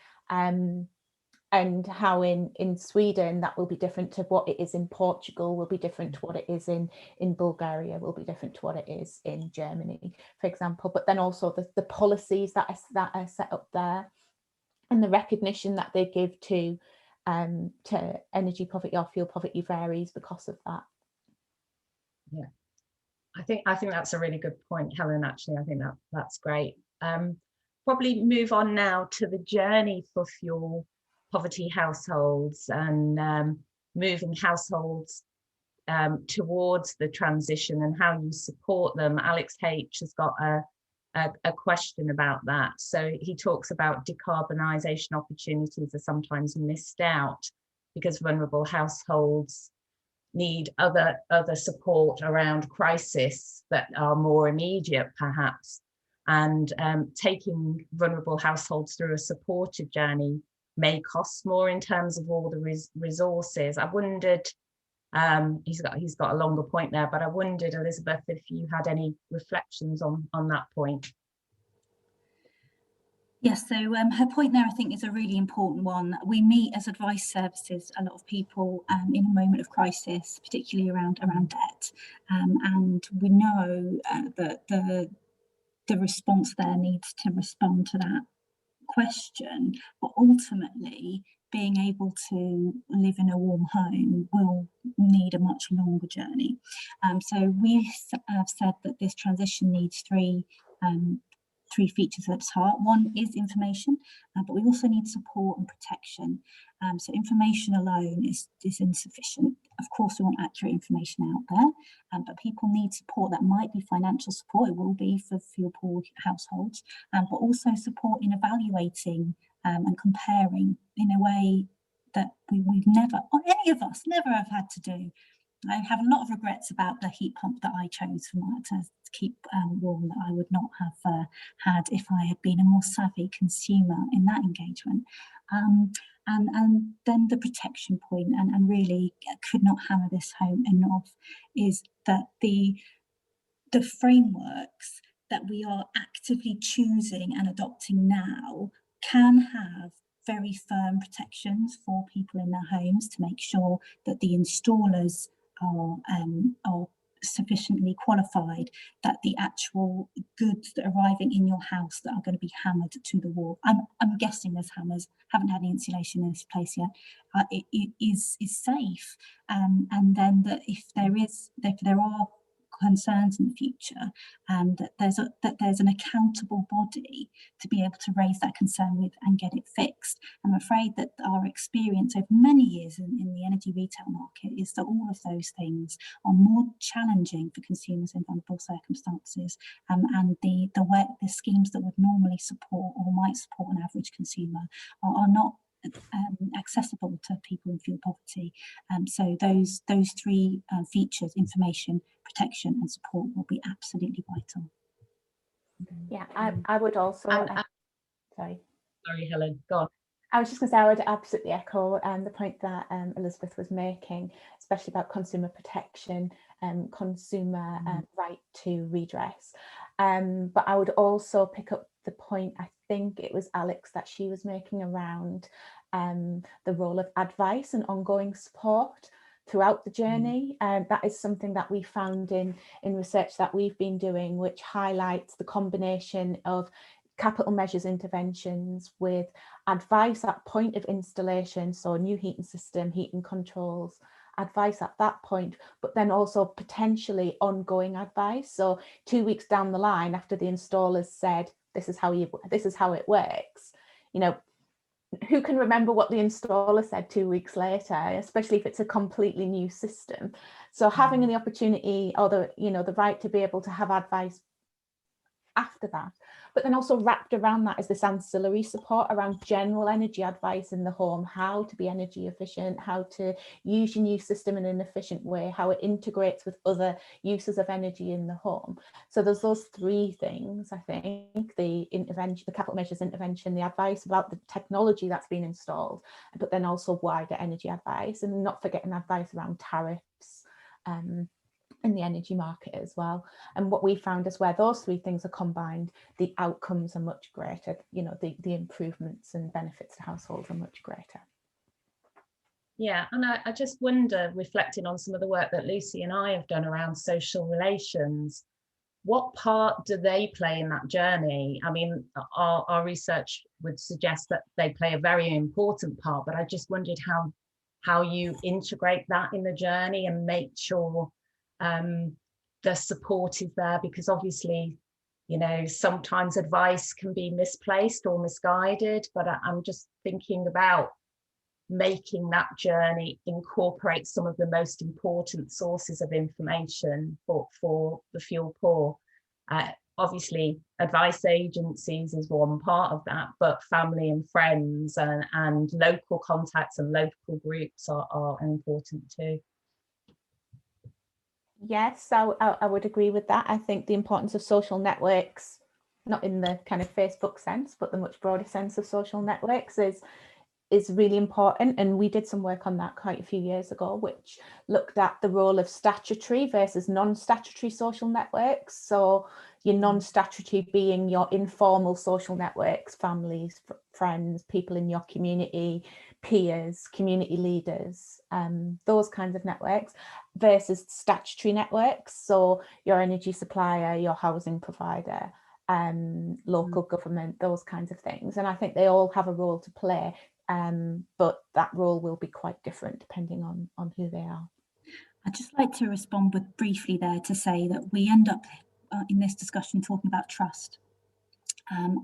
and how in Sweden that will be different to what it is in Portugal, will be different to what it is in Bulgaria, will be different to what it is in Germany, for example. But then also the policies that are set up there, and the recognition that they give to energy poverty or fuel poverty varies because of that. Yeah, I think that's a really good point, Helen. Actually, I think that's great. Probably move on now to the journey for fuel poverty households and moving households towards the transition and how you support them. Alex H has got a question about that. So he talks about decarbonisation opportunities are sometimes missed out because vulnerable households need other support around crisis that are more immediate, perhaps. And taking vulnerable households through a supported journey may cost more in terms of all the resources. I wondered, he's got a longer point there, but I wondered, Elizabeth, if you had any reflections on that point. Yes, so her point there, I think, is a really important one. We meet as advice services a lot of people in a moment of crisis, particularly around debt, and we know that the response there needs to respond to that question, but ultimately being able to live in a warm home will need a much longer journey. So we have said that this transition needs three three features at its heart. One is information, but we also need support and protection. So information alone is insufficient. Of course, we want accurate information out there, but people need support. That might be financial support, it will be for fuel poor households, but also support in evaluating and comparing in a way that we've never, or any of us, never have had to do. I have a lot of regrets about the heat pump that I chose for to keep warm, that I would not have had if I had been a more savvy consumer in that engagement. And then the protection point, and really could not hammer this home enough, is that the frameworks that we are actively choosing and adopting now can have very firm protections for people in their homes to make sure that the installers are sufficiently qualified, that the actual goods that are arriving in your house that are going to be hammered to the wall, I'm guessing there's hammers, haven't had any insulation in this place yet, it is safe, and then that if there are concerns in the future, that there's an accountable body to be able to raise that concern with and get it fixed. I'm afraid that our experience over many years in the energy retail market is that all of those things are more challenging for consumers in vulnerable circumstances, and the schemes that would normally support or might support an average consumer are not accessible to people in fuel poverty. So those three features, information, protection and support, will be absolutely vital. Yeah, I would also sorry, Helen, go on. I was just going to say, I would absolutely echo the point that Elizabeth was making, especially about consumer protection and consumer right to redress. But I would also pick up the point, I think it was Alex that she was making around the role of advice and ongoing support throughout the journey. That is something that we found in research that we've been doing, which highlights the combination of capital measures interventions with advice at point of installation, so new heating system, heating controls, advice at that point, but then also potentially ongoing advice. So 2 weeks down the line, after the installers said, this is how it works, you know, who can remember what the installer said 2 weeks later, especially if it's a completely new system. So having the opportunity, or the right to be able to have advice after that, but then also wrapped around that is this ancillary support around general energy advice in the home, how to be energy efficient, how to use your new system in an efficient way, how it integrates with other uses of energy in the home. So there's those three things, I think: the intervention, the capital measures intervention, the advice about the technology that's been installed, but then also wider energy advice, and not forgetting advice around tariffs in the energy market as well. And what we found is where those three things are combined, the outcomes are much greater, you know, the improvements and benefits to households are much greater. Yeah, and I just wonder, reflecting on some of the work that Lucie and I have done around social relations, what part do they play in that journey? I mean, our research would suggest that they play a very important part, but I just wondered how you integrate that in the journey and make sure the support is there, because obviously, you know, sometimes advice can be misplaced or misguided, but I'm just thinking about making that journey incorporate some of the most important sources of information for the fuel poor. Obviously, advice agencies is one part of that, but family and friends and local contacts and local groups are important too. Yes, so I would agree with that. I think the importance of social networks, not in the kind of Facebook sense, but the much broader sense of social networks is really important. And we did some work on that quite a few years ago, which looked at the role of statutory versus non-statutory social networks. So your non-statutory being your informal social networks, families, friends, people in your community, peers, community leaders, those kinds of networks, versus statutory networks. So your energy supplier, your housing provider, local government, those kinds of things. And I think they all have a role to play, but that role will be quite different depending on who they are. I'd just like to respond briefly there to say that we end up in this discussion talking about trust. and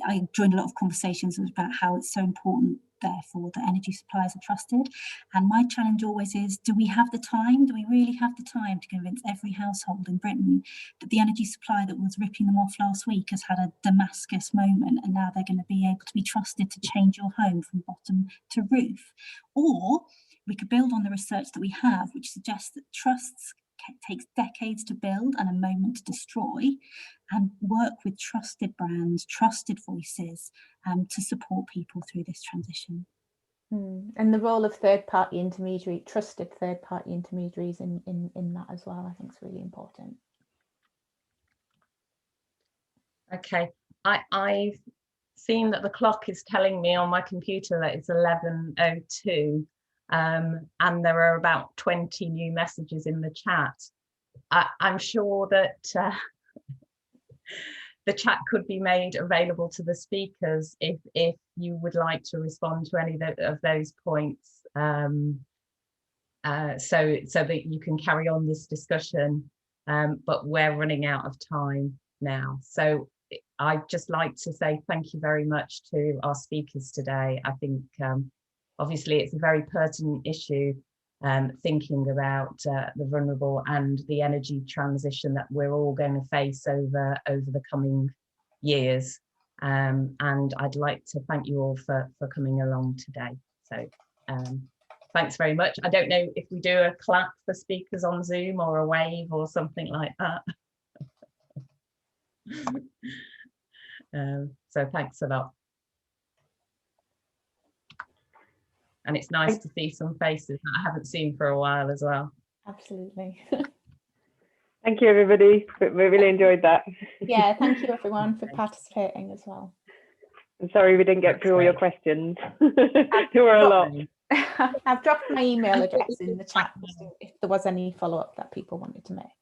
I joined a lot of conversations about how it's so important, therefore, that energy suppliers are trusted. And my challenge always is, do we have the time? Do we really have the time to convince every household in Britain that the energy supplier that was ripping them off last week has had a Damascus moment and now they're going to be able to be trusted to change your home from bottom to roof? Or we could build on the research that we have, which suggests that trusts takes decades to build and a moment to destroy, and work with trusted brands, trusted voices to support people through this transition. And the role of third-party intermediary, trusted third-party intermediaries in that as well, I think is really important. Okay, I've seen that the clock is telling me on my computer that it's 11:02. And there are about 20 new messages in the chat. I'm sure that the chat could be made available to the speakers if you would like to respond to any of those points, so that you can carry on this discussion. But we're running out of time now. So I'd just like to say thank you very much to our speakers today. I think obviously it's a very pertinent issue, thinking about the vulnerable and the energy transition that we're all going to face over the coming years. And I'd like to thank you all for coming along today. So thanks very much. I don't know if we do a clap for speakers on Zoom or a wave or something like that. So thanks a lot. And it's nice to see some faces that I haven't seen for a while as well. Absolutely. Thank you, everybody. We really enjoyed that. Yeah, thank you everyone for participating as well. I'm sorry we didn't get through all your questions. There were a lot. I've dropped my email address in the chat if there was any follow-up that people wanted to make.